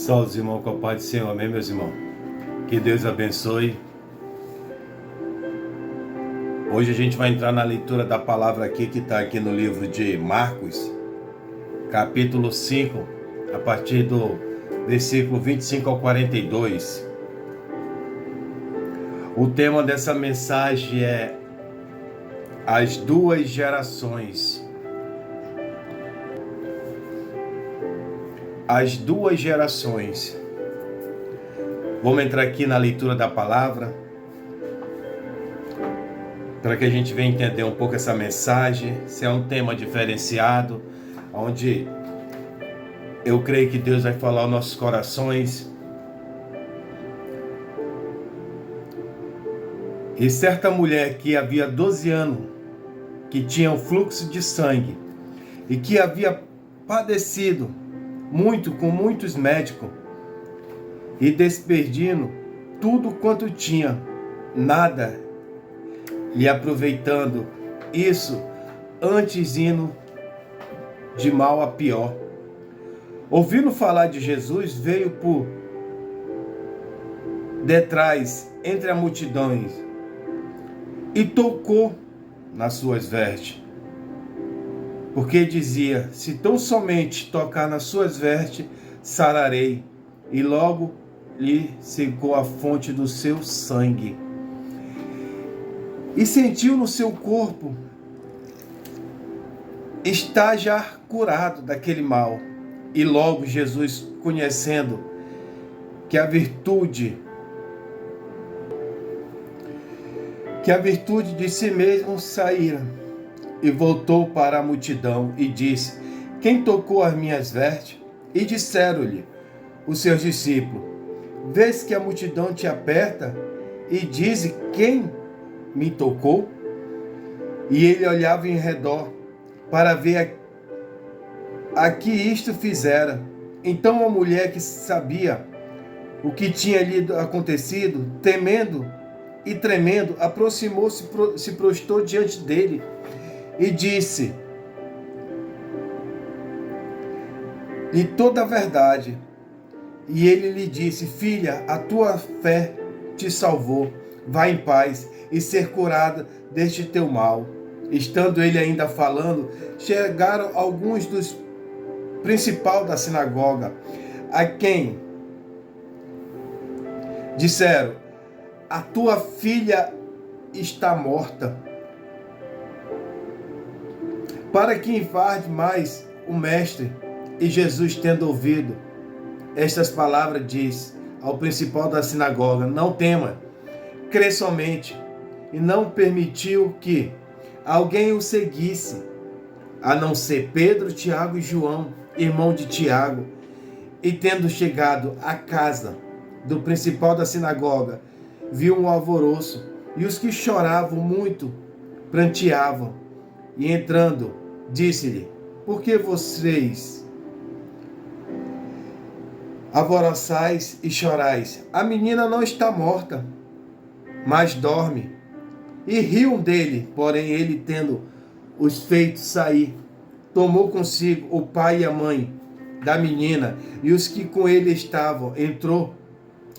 Salve os irmãos com a paz do Senhor, amém, meus irmãos? Que Deus abençoe. Hoje a gente vai entrar na leitura da palavra aqui, que está aqui no livro de Marcos, capítulo 5, a partir do versículo 25 ao 42. O tema dessa mensagem é as duas gerações. As duas gerações. Vamos entrar aqui na leitura da palavra, para que a gente venha entender um pouco essa mensagem. Se é um tema diferenciado, onde eu creio que Deus vai falar aos nossos corações. E certa mulher que havia 12 anos, que tinha um fluxo de sangue, e que havia padecido muito com muitos médicos, e desperdindo tudo quanto tinha, nada lhe aproveitando, isso antes indo de mal a pior. Ouvindo falar de Jesus, veio por detrás, entre a multidão, e tocou nas suas vestes, porque dizia: se tão somente tocar nas suas vestes, sararei. E logo lhe secou a fonte do seu sangue, e sentiu no seu corpo estar já curado daquele mal. E logo Jesus, conhecendo que a virtude de si mesmo saíra, e voltou para a multidão e disse: quem tocou as minhas vestes? E disseram-lhe os seus discípulos: vês que a multidão te aperta e diz: quem me tocou? E ele olhava em redor para ver a que isto fizera. Então a mulher, que sabia o que tinha lhe acontecido, temendo e tremendo, aproximou-se, se prostrou diante dele e disse lhe toda a verdade. E ele lhe disse: filha, a tua fé te salvou, vai em paz e ser curada deste teu mal. Estando ele ainda falando, chegaram alguns dos principais da sinagoga, a quem disseram: a tua filha está morta. Para que infarde mais o mestre? E Jesus, tendo ouvido estas palavras, diz ao principal da sinagoga: não tema, crê somente. E não permitiu que alguém o seguisse, a não ser Pedro, Tiago e João, irmão de Tiago. E tendo chegado à casa do principal da sinagoga, viu um alvoroço, e os que choravam muito pranteavam. E entrando, disse-lhe: por que vocês alvoroçais e chorais? A menina não está morta, mas dorme. E riam dele. Porém ele, tendo os feito sair, tomou consigo o pai e a mãe da menina e os que com ele estavam, entrou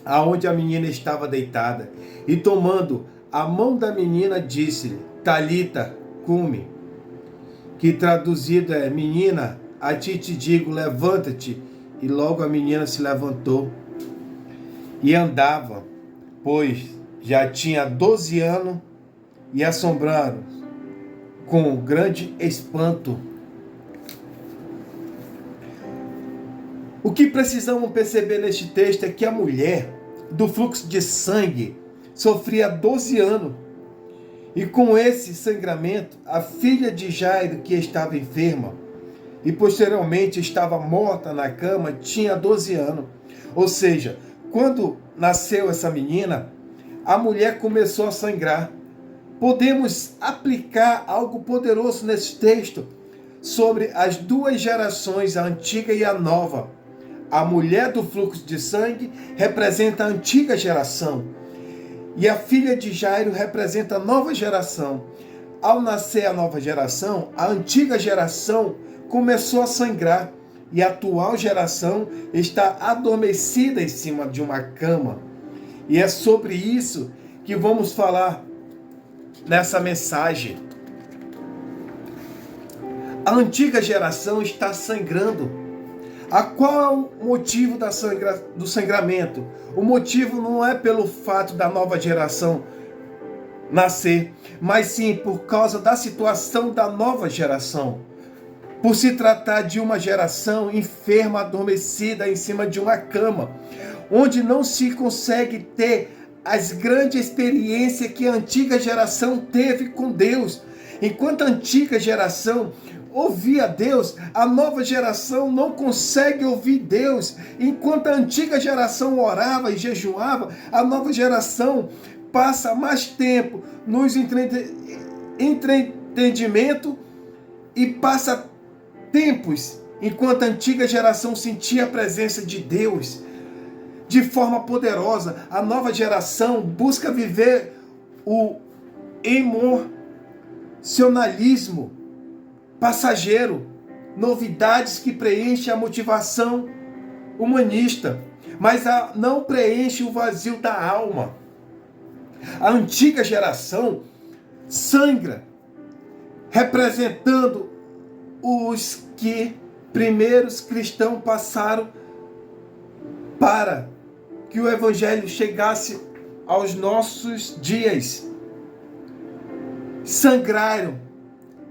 aonde a menina estava deitada, e tomando a mão da menina, disse-lhe: Talita cumi, que traduzido é: menina, a ti te digo, levanta-te. E logo a menina se levantou e andava, pois já tinha 12 anos, e assombraram com grande espanto. O que precisamos perceber neste texto é que a mulher do fluxo de sangue sofria 12 anos. E com esse sangramento, a filha de Jairo, que estava enferma e posteriormente estava morta na cama, tinha 12 anos. Ou seja, quando nasceu essa menina, a mulher começou a sangrar. Podemos aplicar algo poderoso nesse texto sobre as duas gerações, a antiga e a nova. A mulher do fluxo de sangue representa a antiga geração, e a filha de Jairo representa a nova geração. Ao nascer a nova geração, a antiga geração começou a sangrar, e a atual geração está adormecida em cima de uma cama. E é sobre isso que vamos falar nessa mensagem. A antiga geração está sangrando. Qual é o motivo do sangramento? O motivo não é pelo fato da nova geração nascer, mas sim por causa da situação da nova geração. Por se tratar de uma geração enferma, adormecida em cima de uma cama, onde não se consegue ter as grandes experiências que a antiga geração teve com Deus. Enquanto a antiga geração ouvia Deus, a nova geração não consegue ouvir Deus. Enquanto a antiga geração orava e jejuava, a nova geração passa mais tempo nos entretenimento e passa tempos, enquanto a antiga geração sentia a presença de Deus de forma poderosa. A nova geração busca viver o emocionalismo passageiro, novidades que preenchem a motivação humanista, mas não preenche o vazio da alma. A antiga geração sangra, representando os que primeiros cristãos passaram para que o evangelho chegasse aos nossos dias. Sangraram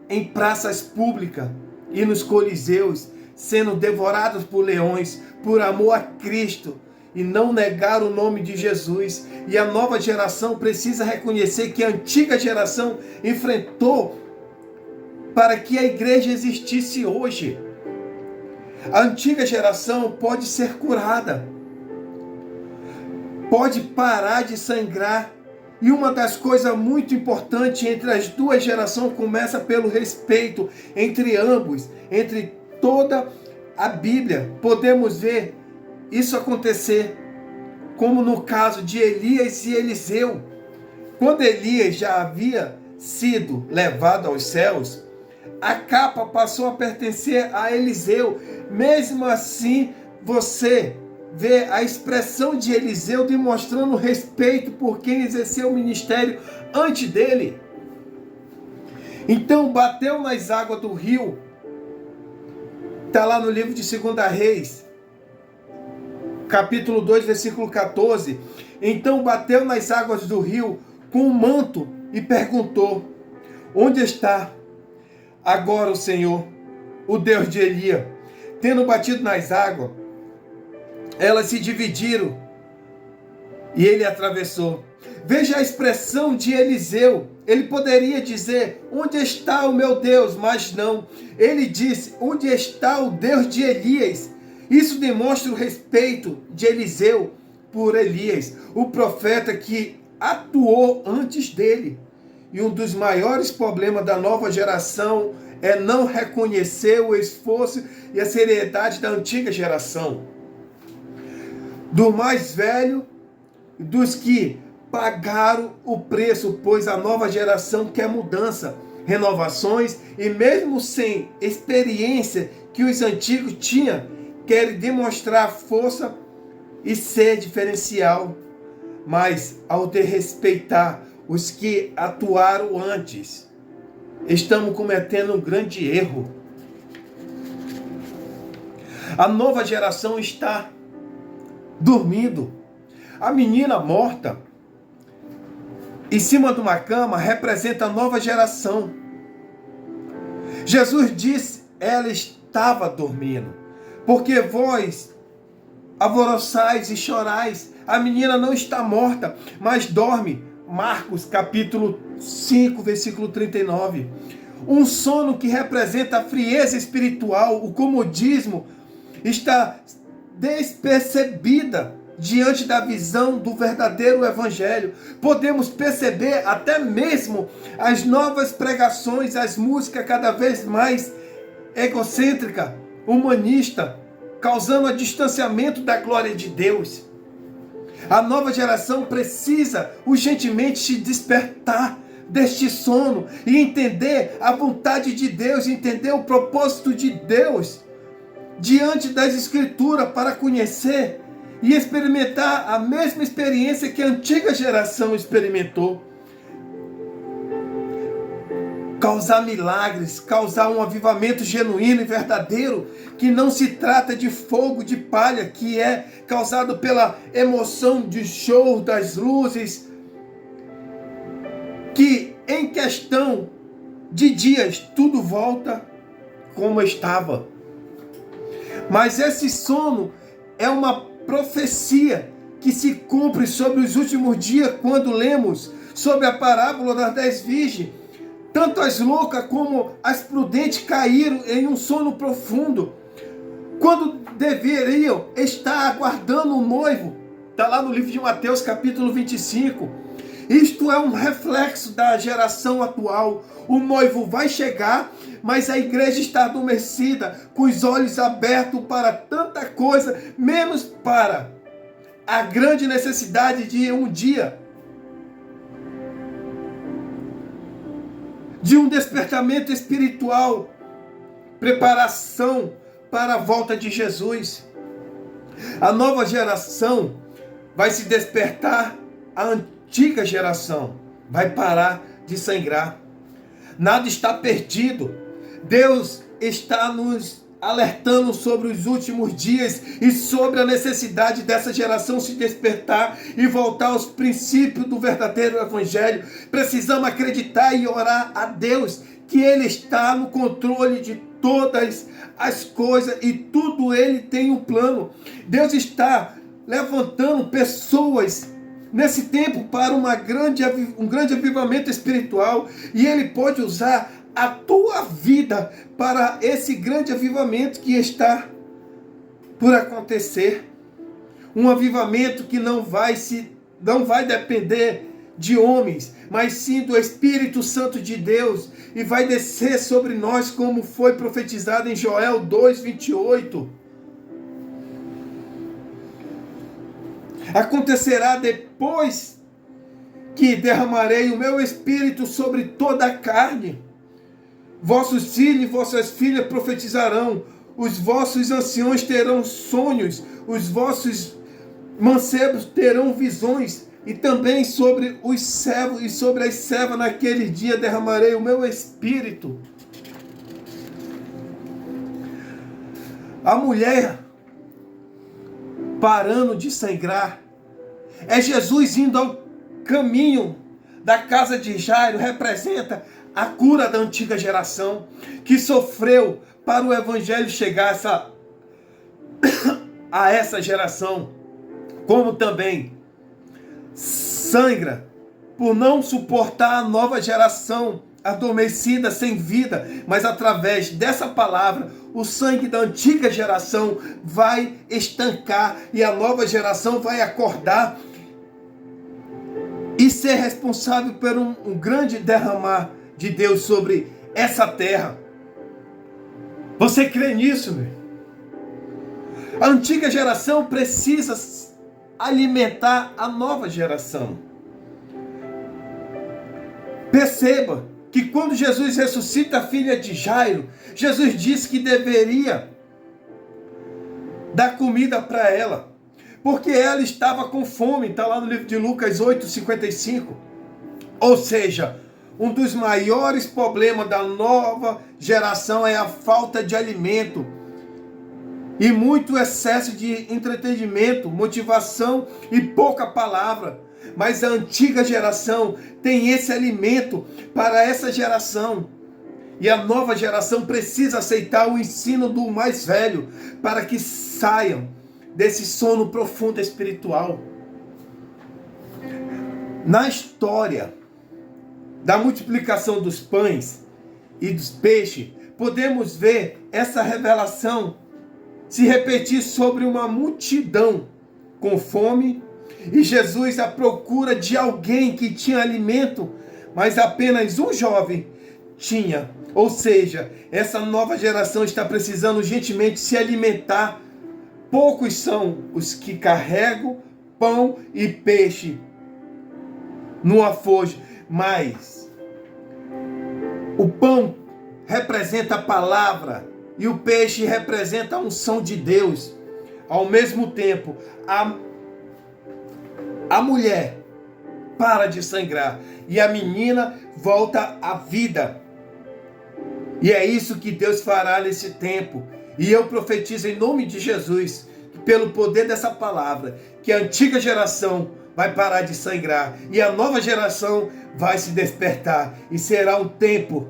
em praças públicas e nos coliseus, sendo devorados por leões, por amor a Cristo, e não negar o nome de Jesus. E a nova geração precisa reconhecer que a antiga geração enfrentou para que a igreja existisse hoje. A antiga geração pode ser curada, pode parar de sangrar. E uma das coisas muito importantes entre as duas gerações começa pelo respeito entre ambos, entre toda a Bíblia. Podemos ver isso acontecer, como no caso de Elias e Eliseu. Quando Elias já havia sido levado aos céus, a capa passou a pertencer a Eliseu. Mesmo assim, você vê a expressão de Eliseu demonstrando respeito por quem exerceu o ministério antes dele. Então bateu nas águas do rio. Está lá no livro de 2 Reis, capítulo 2, versículo 14. Então bateu nas águas do rio com um manto e perguntou: onde está agora o Senhor, o Deus de Elias? Tendo batido nas águas, elas se dividiram e ele atravessou. Veja a expressão de Eliseu. Ele poderia dizer: onde está o meu Deus? Mas não. Ele disse: onde está o Deus de Elias? Isso demonstra o respeito de Eliseu por Elias, o profeta que atuou antes dele. E um dos maiores problemas da nova geração é não reconhecer o esforço e a seriedade da antiga geração. Do mais velho, dos que pagaram o preço, pois a nova geração quer mudança, renovações, e mesmo sem experiência que os antigos tinham, querem demonstrar força e ser diferencial. Mas ao desrespeitar os que atuaram antes, estamos cometendo um grande erro. A nova geração está dormindo. A menina morta em cima de uma cama representa a nova geração. Jesus disse: ela estava dormindo, porque vós alvoroçais e chorais. A menina não está morta, mas dorme. Marcos capítulo 5, versículo 39. Um sono que representa a frieza espiritual, o comodismo, está despercebida diante da visão do verdadeiro evangelho. Podemos perceber até mesmo as novas pregações, as músicas cada vez mais egocêntrica, humanista, causando o distanciamento da glória de Deus. A nova geração precisa urgentemente se despertar deste sono e entender a vontade de Deus, entender o propósito de Deus diante das Escrituras para conhecer e experimentar a mesma experiência que a antiga geração experimentou. Causar milagres, causar um avivamento genuíno e verdadeiro, que não se trata de fogo de palha, que é causado pela emoção de show das luzes, que em questão de dias tudo volta como estava. Mas esse sono é uma profecia que se cumpre sobre os últimos dias, quando lemos sobre a parábola das 10 virgens. Tanto as loucas como as prudentes caíram em um sono profundo, quando deveriam estar aguardando o noivo. Está lá no livro de Mateus, capítulo 25. Isto é um reflexo da geração atual. O noivo vai chegar, mas a igreja está adormecida, com os olhos abertos para tanta coisa, menos para a grande necessidade de um dia, de um despertamento espiritual, preparação para a volta de Jesus. A nova geração vai se despertar, a antiga geração vai parar de sangrar. Nada está perdido. Deus está nos alertando sobre os últimos dias e sobre a necessidade dessa geração se despertar e voltar aos princípios do verdadeiro evangelho. Precisamos acreditar e orar a Deus que Ele está no controle de todas as coisas e tudo Ele tem um plano. Deus está levantando pessoas nesse tempo para um grande avivamento espiritual, e Ele pode usar a tua vida para esse grande avivamento que está por acontecer. Um avivamento que não vai depender de homens, mas sim do Espírito Santo de Deus, e vai descer sobre nós, como foi profetizado em Joel 2:28. Acontecerá depois que derramarei o meu Espírito sobre toda a carne. Vossos filhos e vossas filhas profetizarão, os vossos anciões terão sonhos, os vossos mancebos terão visões, e também sobre os servos e sobre as servas naquele dia derramarei o meu Espírito. A mulher parando de sangrar, é Jesus indo ao caminho da casa de Jairo, representa a cura da antiga geração, que sofreu para o evangelho chegar a essa geração, como também sangra por não suportar a nova geração adormecida, sem vida, mas através dessa palavra, o sangue da antiga geração vai estancar e a nova geração vai acordar e ser responsável por um grande derramar de Deus sobre essa terra. Você crê nisso, meu? A antiga geração precisa alimentar a nova geração. Perceba que quando Jesus ressuscita a filha de Jairo, Jesus disse que deveria dar comida para ela, porque ela estava com fome. Está lá no livro de Lucas 8:55. Ou seja, um dos maiores problemas da nova geração é a falta de alimento e muito excesso de entretenimento, motivação e pouca palavra. Mas a antiga geração tem esse alimento para essa geração. E a nova geração precisa aceitar o ensino do mais velho para que saiam desse sono profundo espiritual. Na história da multiplicação dos pães e dos peixes, podemos ver essa revelação se repetir sobre uma multidão com fome, e Jesus à procura de alguém que tinha alimento, mas apenas um jovem tinha. Ou seja, essa nova geração está precisando urgentemente se alimentar. Poucos são os que carregam pão e peixe no afojo, mas o pão representa a palavra e o peixe representa a unção de Deus. Ao mesmo tempo, a mulher para de sangrar e a menina volta à vida. E é isso que Deus fará nesse tempo. E eu profetizo em nome de Jesus, pelo poder dessa palavra, que a antiga geração vai parar de sangrar e a nova geração vai se despertar. E será um tempo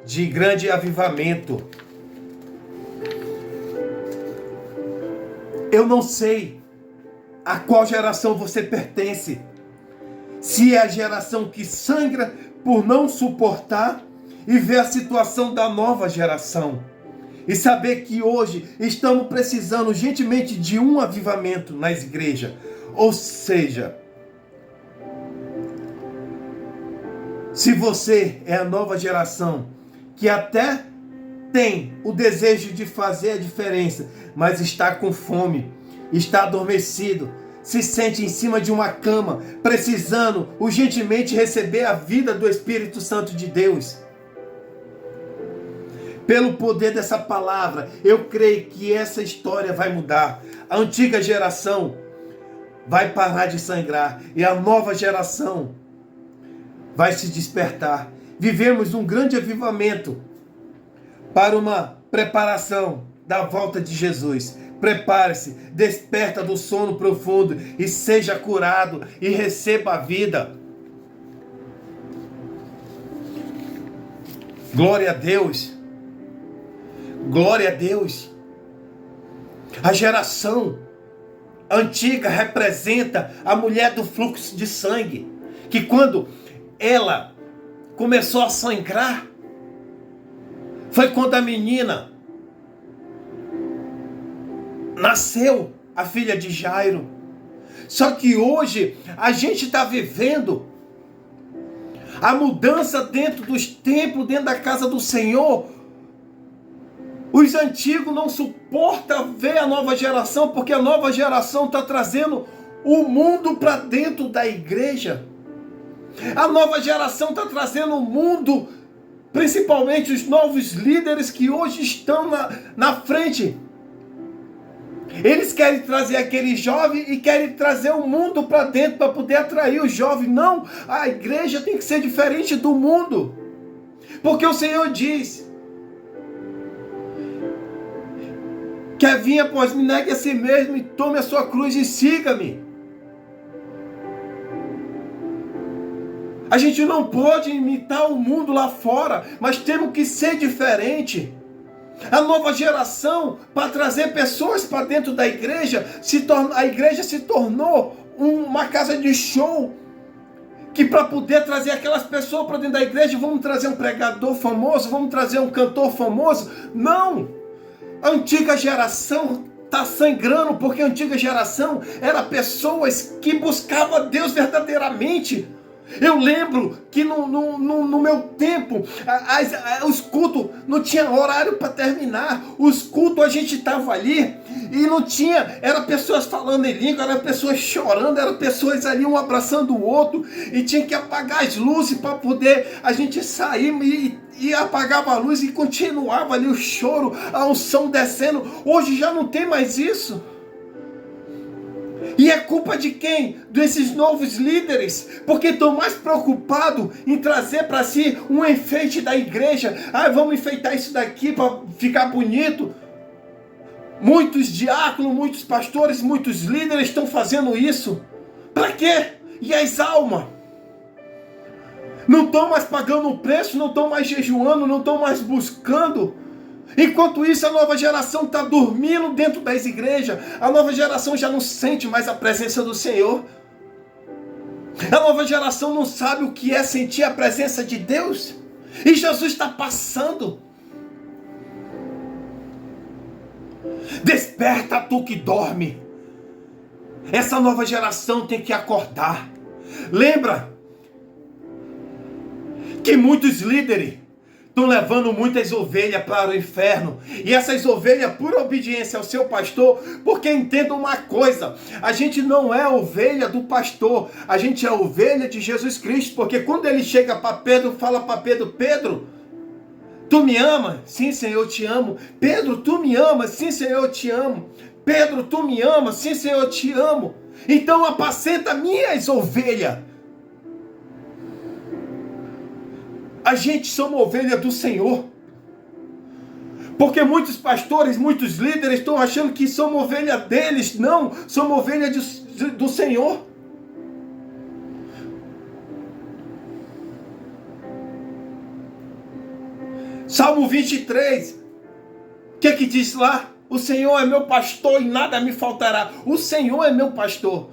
de grande avivamento. Eu não sei a qual geração você pertence. Se é a geração que sangra por não suportar e ver a situação da nova geração. E saber que hoje estamos precisando urgentemente de um avivamento nas igrejas. Ou seja, se você é a nova geração que até tem o desejo de fazer a diferença, mas está com fome, está adormecido, se sente em cima de uma cama, precisando urgentemente receber a vida do Espírito Santo de Deus. Pelo poder dessa palavra, eu creio que essa história vai mudar. A antiga geração vai parar de sangrar e a nova geração vai se despertar. Vivemos um grande avivamento para uma preparação da volta de Jesus. Prepare-se, desperta do sono profundo e seja curado e receba a vida. Glória a Deus. Glória a Deus. A geração antiga representa a mulher do fluxo de sangue, que quando ela começou a sangrar, foi quando a menina nasceu, a filha de Jairo. Só que hoje a gente está vivendo a mudança dentro dos templos, dentro da casa do Senhor. Os antigos não suportam ver a nova geração, porque a nova geração está trazendo o mundo para dentro da igreja. A nova geração está trazendo o mundo, principalmente os novos líderes que hoje estão na frente. Eles querem trazer aquele jovem e querem trazer o mundo para dentro para poder atrair o jovem. Não, a igreja tem que ser diferente do mundo. Porque o Senhor diz: quer vir após mim, negue a si mesmo e tome a sua cruz e siga-me. A gente não pode imitar o mundo lá fora, mas temos que ser diferente. A nova geração, para trazer pessoas para dentro da igreja, a igreja se tornou uma casa de show, que para poder trazer aquelas pessoas para dentro da igreja, vamos trazer um pregador famoso, vamos trazer um cantor famoso. Não! A antiga geração está sangrando, porque a antiga geração era pessoas que buscavam Deus verdadeiramente. Eu lembro que no meu tempo, os cultos não tinha horário para terminar. Os cultos a gente estava ali e não tinha, era pessoas falando em língua, era pessoas chorando, era pessoas ali um abraçando o outro, e tinha que apagar as luzes para poder a gente sair e apagava a luz e continuava ali o choro, a unção descendo. Hoje já não tem mais isso. E é culpa de quem? Desses novos líderes, porque estão mais preocupados em trazer para si um enfeite da igreja. Vamos enfeitar isso daqui para ficar bonito. Muitos diáconos, muitos pastores, muitos líderes estão fazendo isso. Para quê? E as almas? Não estão mais pagando o preço, não estão mais jejuando, não estão mais buscando. Enquanto isso, a nova geração está dormindo dentro das igrejas. A nova geração já não sente mais a presença do Senhor. A nova geração não sabe o que é sentir a presença de Deus. E Jesus está passando. Desperta, tu que dorme. Essa nova geração tem que acordar. Lembra que muitos líderes estão levando muitas ovelhas para o inferno. E essas ovelhas, por obediência ao seu pastor, porque entenda uma coisa: a gente não é ovelha do pastor, a gente é ovelha de Jesus Cristo. Porque quando ele chega para Pedro, fala para Pedro: Pedro, Tu me ama? Sim, Senhor, eu te amo. Pedro, tu me amas? Sim, Senhor, eu te amo. Pedro, tu me amas? Sim, Senhor, eu te amo. Então apacenta minhas ovelhas. A gente somos ovelha do Senhor. Porque muitos pastores, muitos líderes estão achando que somos ovelha deles. Não, somos ovelha do Senhor. Salmo 23. O que diz lá? O Senhor é meu pastor e nada me faltará. O Senhor é meu pastor.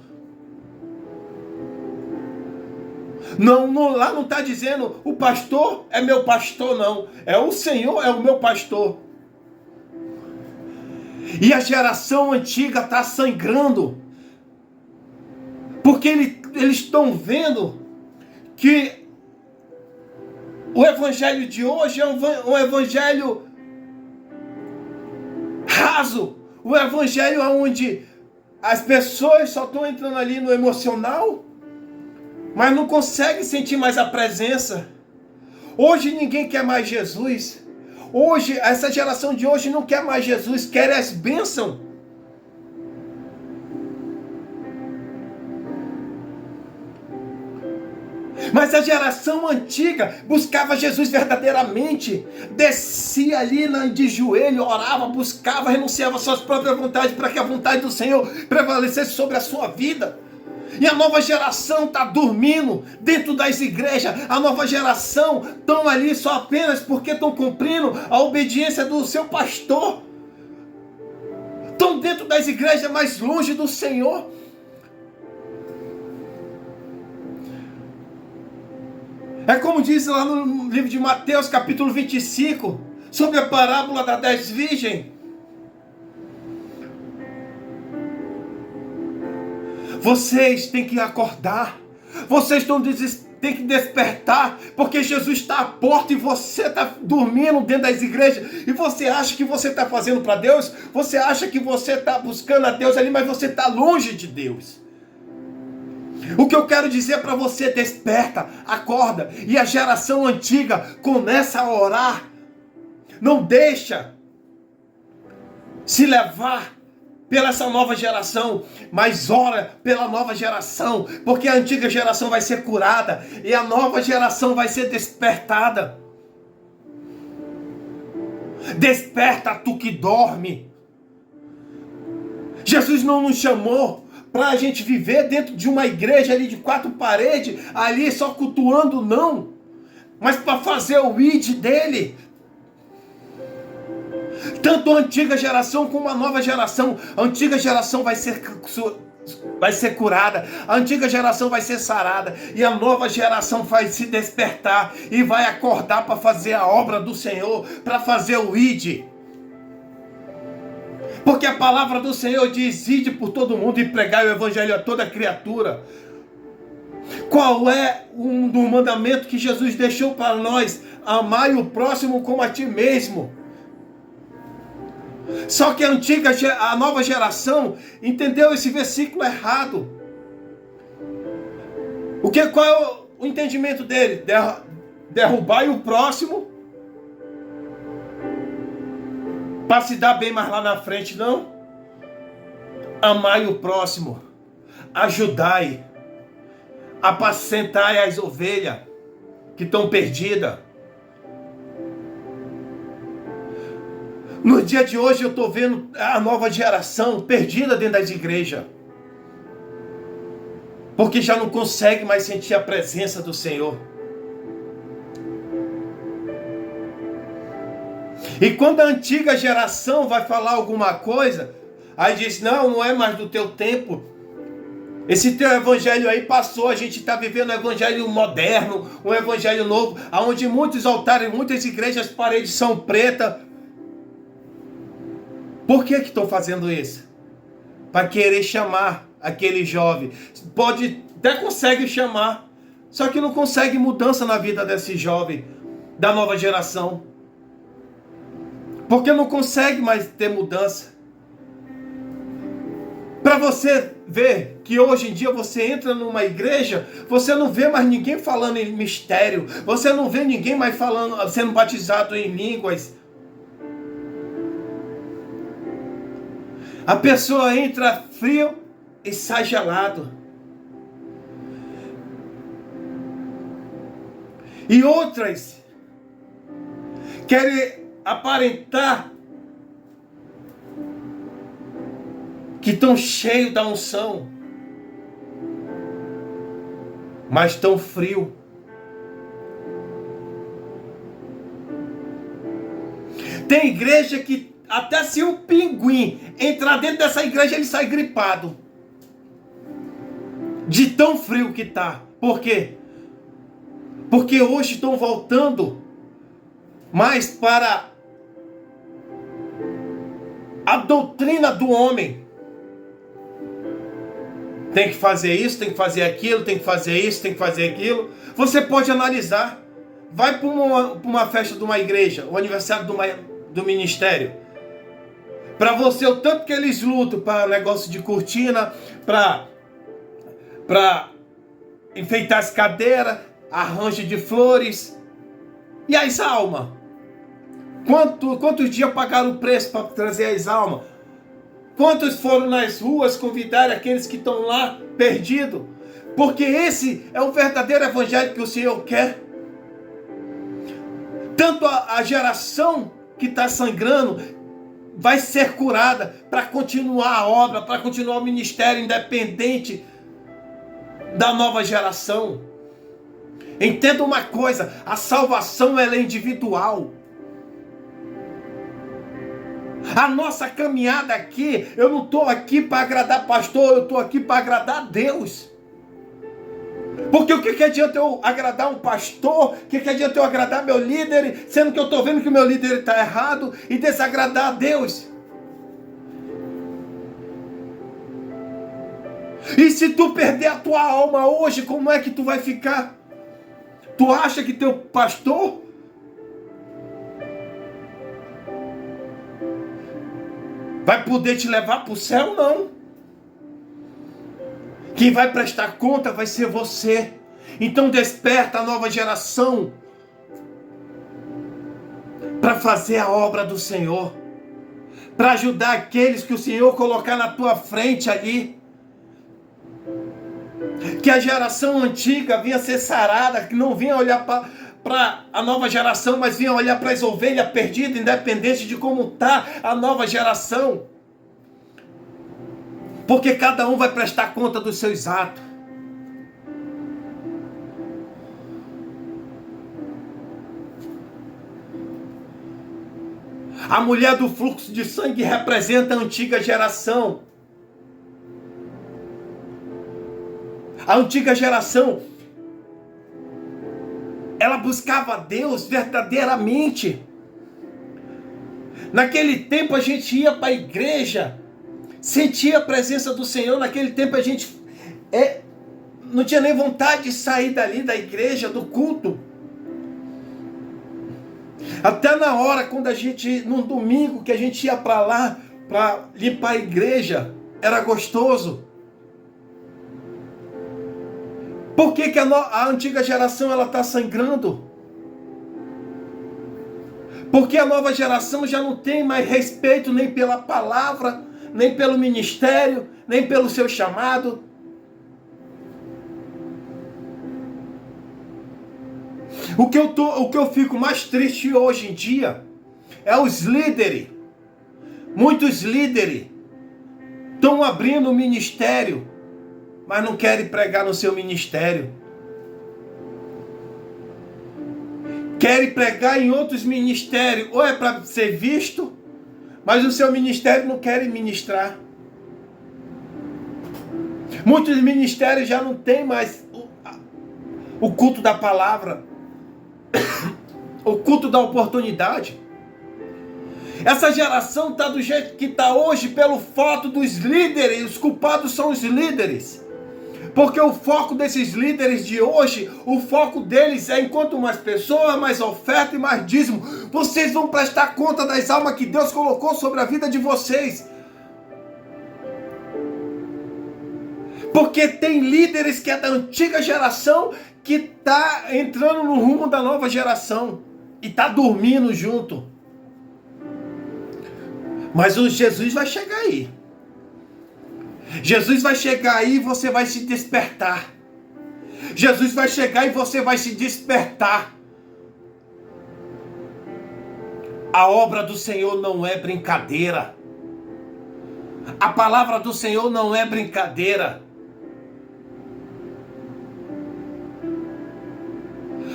Não, lá não está dizendo o pastor é meu pastor, não. É o Senhor é o meu pastor. E a geração antiga está sangrando. Porque eles estão vendo que o evangelho de hoje é um evangelho raso. O evangelho onde as pessoas só estão entrando ali no emocional, mas não conseguem sentir mais a presença. Hoje ninguém quer mais Jesus. Hoje, essa geração de hoje não quer mais Jesus, quer as bênçãos. Mas a geração antiga buscava Jesus verdadeiramente, descia ali de joelho, orava, buscava, renunciava às suas próprias vontades para que a vontade do Senhor prevalecesse sobre a sua vida. E a nova geração está dormindo dentro das igrejas. A nova geração estão ali só apenas porque estão cumprindo a obediência do seu pastor. Estão dentro das igrejas, mais longe do Senhor. É como diz lá no livro de Mateus, capítulo 25, sobre a parábola das 10 virgens. Vocês têm que acordar. Vocês têm que despertar, porque Jesus está à porta e você está dormindo dentro das igrejas. E você acha que você está fazendo para Deus? Você acha que você está buscando a Deus ali, mas você está longe de Deus. O que eu quero dizer para você, desperta, acorda. E a geração antiga começa a orar. Não deixa se levar pela essa nova geração, mas ora pela nova geração, porque a antiga geração vai ser curada e a nova geração vai ser despertada. Desperta, tu que dorme. Jesus não nos chamou para a gente viver dentro de uma igreja ali de 4 paredes, ali só cultuando, não, mas para fazer o id dele. Tanto a antiga geração como a nova geração. A antiga geração vai ser curada, a antiga geração vai ser sarada, e a nova geração vai se despertar e vai acordar para fazer a obra do Senhor, para fazer o id. Porque a palavra do Senhor diz: ide por todo mundo e pregai o evangelho a toda criatura. Qual é um dos mandamentos que Jesus deixou para nós? Amai o próximo como a ti mesmo. Só que a nova geração entendeu esse versículo errado. Qual é o entendimento dele? Derrubai o próximo para se dar bem mais lá na frente, não. Amai o próximo, ajudai, apacentai as ovelhas que estão perdidas. No dia de hoje eu estou vendo a nova geração perdida dentro das igrejas, porque já não consegue mais sentir a presença do Senhor. E quando a antiga geração vai falar alguma coisa, aí diz: não é mais do teu tempo. Esse teu evangelho aí passou, a gente está vivendo um evangelho moderno, um evangelho novo, onde muitos altares, muitas igrejas, as paredes são pretas. Por que estão fazendo isso? Para querer chamar aquele jovem. Até consegue chamar, só que não consegue mudança na vida desse jovem, da nova geração. Porque não consegue mais ter mudança. Para você ver que hoje em dia você entra numa igreja, você não vê mais ninguém falando em mistério, você não vê ninguém mais falando, sendo batizado em línguas. A pessoa entra frio e sai gelado. E outras querem aparentar que estão cheios da unção, mas estão frio. Tem igreja que até se o pinguim entrar dentro dessa igreja, ele sai gripado. De tão frio que está. Por quê? Porque hoje estão voltando mais para a doutrina do homem. Tem que fazer isso, tem que fazer aquilo, tem que fazer isso, tem que fazer aquilo. Você pode analisar. Vai para uma festa de uma igreja, o aniversário do ministério. Para você, o tanto que eles lutam para negócio de cortina, para enfeitar as cadeiras, arranjo de flores. E as almas? Quantos dias pagaram o preço para trazer as almas? Quantos foram nas ruas convidar aqueles que estão lá perdidos? Porque esse é o verdadeiro evangelho que o Senhor quer. Tanto a geração que está sangrando vai ser curada para continuar a obra, para continuar o ministério independente da nova geração. Entenda uma coisa, a salvação ela é individual. A nossa caminhada aqui, eu não estou aqui para agradar pastor, eu estou aqui para agradar a Deus. Porque o que adianta eu agradar um pastor? O que adianta eu agradar meu líder, sendo que eu estou vendo que o meu líder está errado e desagradar a Deus? E se tu perder a tua alma hoje, como é que tu vai ficar? Tu acha que teu pastor vai poder te levar para o céu? Não. Quem vai prestar conta vai ser você. Então desperta a nova geração para fazer a obra do Senhor, para ajudar aqueles que o Senhor colocar na tua frente ali. Que a geração antiga vinha ser sarada, que não vinha olhar para a nova geração, mas vinha olhar para as ovelhas perdidas, independente de como está a nova geração. Porque cada um vai prestar conta dos seus atos. A mulher do fluxo de sangue representa a antiga geração. A antiga geração, ela buscava a Deus verdadeiramente. Naquele tempo a gente ia para a igreja, sentia a presença do Senhor. Naquele tempo a gente não tinha nem vontade de sair dali da igreja, do culto. Até na hora, quando a gente, no domingo, que a gente ia para lá, para limpar a igreja, era gostoso. Por que a antiga geração ela está sangrando? Porque a nova geração já não tem mais respeito nem pela palavra, nem pelo ministério, nem pelo seu chamado. O que eu fico mais triste hoje em dia é os líderes. Muitos líderes estão abrindo o ministério, mas não querem pregar no seu ministério. Querem pregar em outros ministérios, ou é para ser visto, mas o seu ministério não querem ministrar. Muitos ministérios já não tem mais o culto da palavra, o culto da oportunidade. Essa geração está do jeito que está hoje pelo fato dos líderes. Os culpados são os líderes. Porque o foco desses líderes de hoje, o foco deles é enquanto mais pessoas, mais oferta e mais dízimo. Vocês vão prestar conta das almas que Deus colocou sobre a vida de vocês. Porque tem líderes que é da antiga geração que está entrando no rumo da nova geração e está dormindo junto. Mas o Jesus vai chegar aí. Jesus vai chegar aí e você vai se despertar. Jesus vai chegar e você vai se despertar. A obra do Senhor não é brincadeira. A palavra do Senhor não é brincadeira.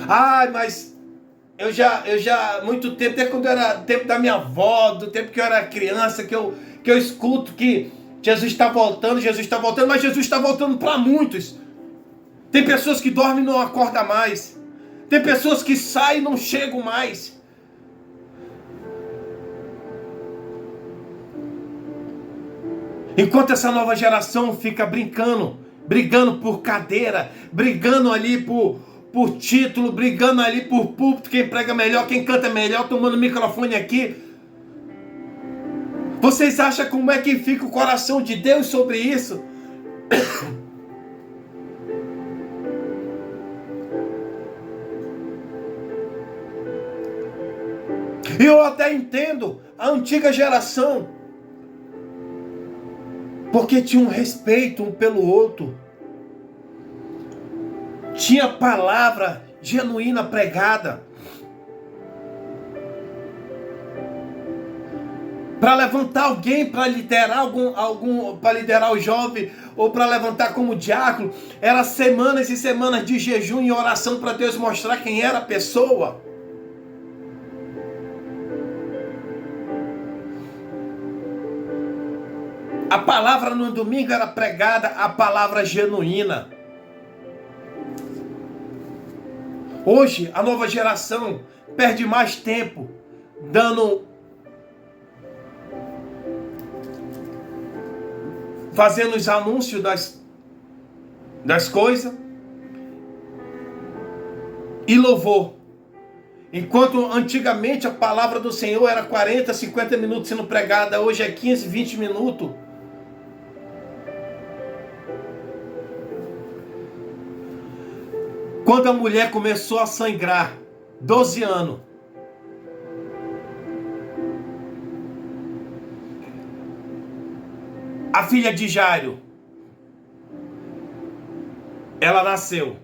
Ai, mas eu já muito tempo, até quando era tempo da minha avó, do tempo que eu era criança, que eu escuto que Jesus está voltando, mas Jesus está voltando para muitos. Tem pessoas que dormem e não acordam mais. Tem pessoas que saem e não chegam mais. Enquanto essa nova geração fica brigando por cadeira, brigando ali por título, brigando ali por púlpito, quem prega melhor, quem canta melhor, tomando microfone aqui. Vocês acham como é que fica o coração de Deus sobre isso? Eu até entendo a antiga geração, porque tinha um respeito um pelo outro. Tinha palavra genuína pregada. Para levantar alguém, para liderar para liderar o jovem, ou para levantar como diácono, era semanas e semanas de jejum e oração para Deus mostrar quem era a pessoa. A palavra no domingo era pregada, a palavra genuína. Hoje, a nova geração perde mais tempo fazendo os anúncios das coisas e louvor. Enquanto antigamente a palavra do Senhor era 40, 50 minutos sendo pregada, hoje é 15, 20 minutos. Quando a mulher começou a sangrar, 12 anos, a filha de Jairo, ela nasceu.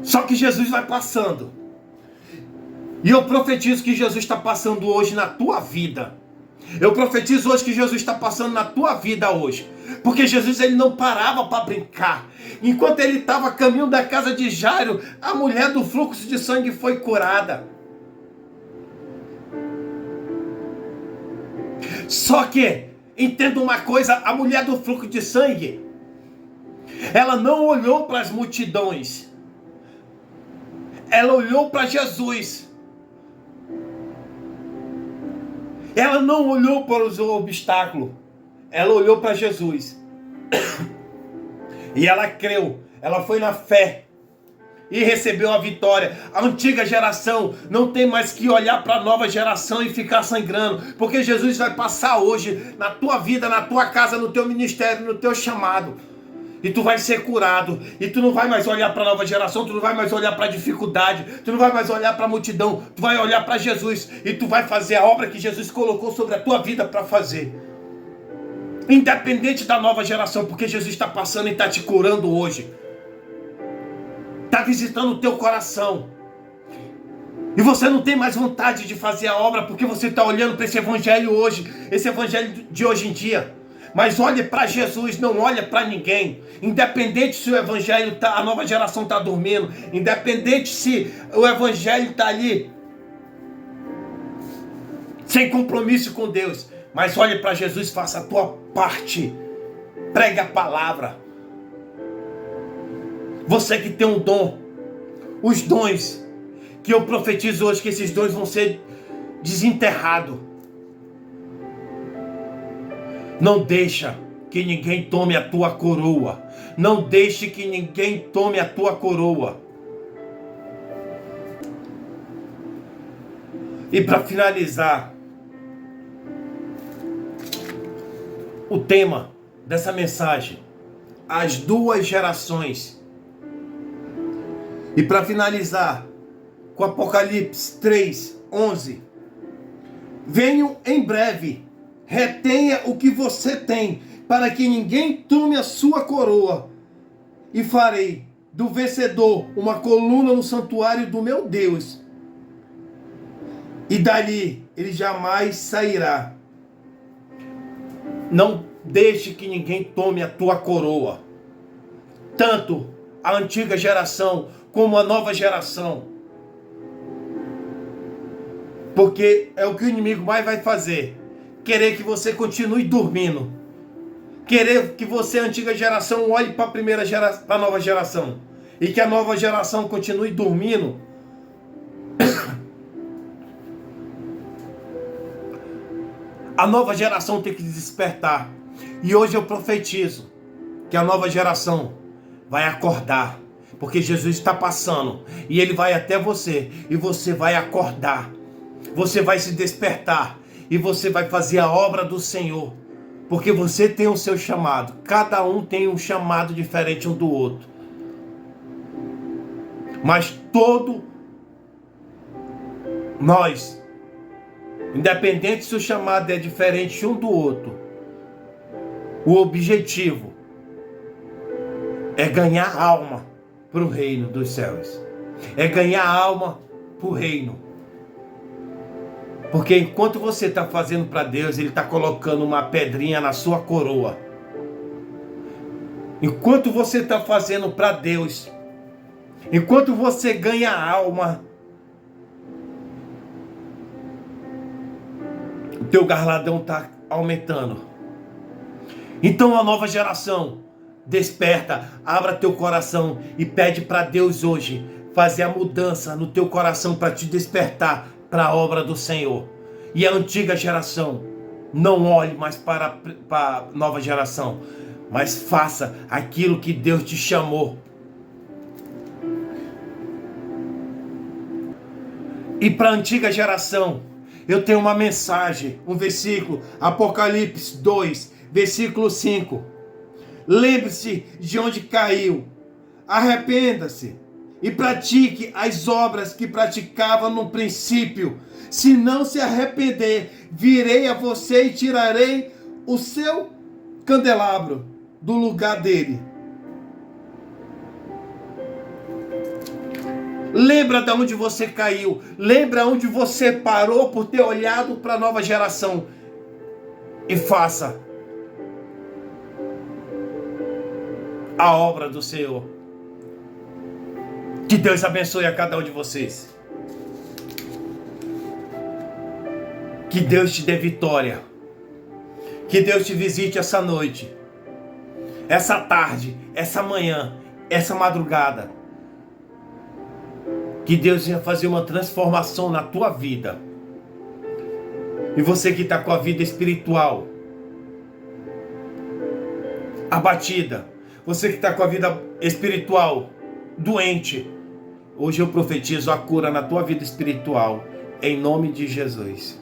Só que Jesus vai passando. E eu profetizo que Jesus está passando hoje na tua vida. Eu profetizo hoje que Jesus está passando na tua vida hoje. Porque Jesus, ele não parava para brincar. Enquanto ele estava a caminho da casa de Jairo, a mulher do fluxo de sangue foi curada. Só que, entenda uma coisa, a mulher do fluxo de sangue, ela não olhou para as multidões. Ela olhou para Jesus. Ela não olhou para os obstáculos. Ela olhou para Jesus. E ela creu. Ela foi na fé. E recebeu a vitória. A antiga geração não tem mais que olhar para a nova geração e ficar sangrando. Porque Jesus vai passar hoje na tua vida, na tua casa, no teu ministério, no teu chamado. E tu vai ser curado. E tu não vai mais olhar para a nova geração. Tu não vai mais olhar para a dificuldade. Tu não vai mais olhar para a multidão. Tu vai olhar para Jesus. E tu vai fazer a obra que Jesus colocou sobre a tua vida para fazer. Independente da nova geração. Porque Jesus está passando e está te curando hoje. Está visitando o teu coração. E você não tem mais vontade de fazer a obra. Porque você está olhando para esse evangelho hoje. Esse evangelho de hoje em dia. Mas olhe para Jesus, não olhe para ninguém. Independente se o evangelho a nova geração está dormindo. Independente se o evangelho está ali sem compromisso com Deus. Mas olhe para Jesus, faça a tua parte. Pregue a palavra. Você que tem um dom. Os dons que eu profetizo hoje, que esses dons vão ser desenterrados. Não deixa que ninguém tome a tua coroa. Não deixe que ninguém tome a tua coroa. E para finalizar, o tema dessa mensagem: as duas gerações. E para finalizar, com Apocalipse 3:11, venho em breve, retenha o que você tem, para que ninguém tome a sua coroa, e farei do vencedor uma coluna no santuário do meu Deus, e dali ele jamais sairá. Não deixe que ninguém tome a tua coroa, tanto a antiga geração como a nova geração, porque é o que o inimigo mais vai fazer: querer que você continue dormindo, querer que você, a antiga geração, olhe para a nova geração, e que a nova geração continue dormindo. A nova geração tem que despertar. E hoje eu profetizo que a nova geração vai acordar, porque Jesus está passando e ele vai até você, e você vai acordar, você vai se despertar e você vai fazer a obra do Senhor, porque você tem o seu chamado. Cada um tem um chamado diferente um do outro, mas nós, independente se o chamado é diferente um do outro, o objetivo é ganhar alma para o reino dos céus. É ganhar alma para o reino. Porque enquanto você está fazendo para Deus, Ele está colocando uma pedrinha na sua coroa. Enquanto você está fazendo para Deus, enquanto você ganha alma, o teu galardão está aumentando. Então a nova geração, desperta, abra teu coração e pede para Deus hoje fazer a mudança no teu coração para te despertar para a obra do Senhor. E a antiga geração, não olhe mais para a nova geração, mas faça aquilo que Deus te chamou. E para a antiga geração, eu tenho uma mensagem, um versículo, Apocalipse 2, versículo 5. Lembre-se de onde caiu, arrependa-se e pratique as obras que praticava no princípio. Se não se arrepender, virei a você e tirarei o seu candelabro do lugar dele. Lembra de onde você caiu, lembra onde você parou por ter olhado para a nova geração, e faça a obra do Senhor. Que Deus abençoe a cada um de vocês. Que Deus te dê vitória. Que Deus te visite essa noite, essa tarde, essa manhã, essa madrugada. Que Deus venha fazer uma transformação na tua vida. E você que está com a vida espiritual abatida, você que está com a vida espiritual doente, hoje eu profetizo a cura na tua vida espiritual, em nome de Jesus.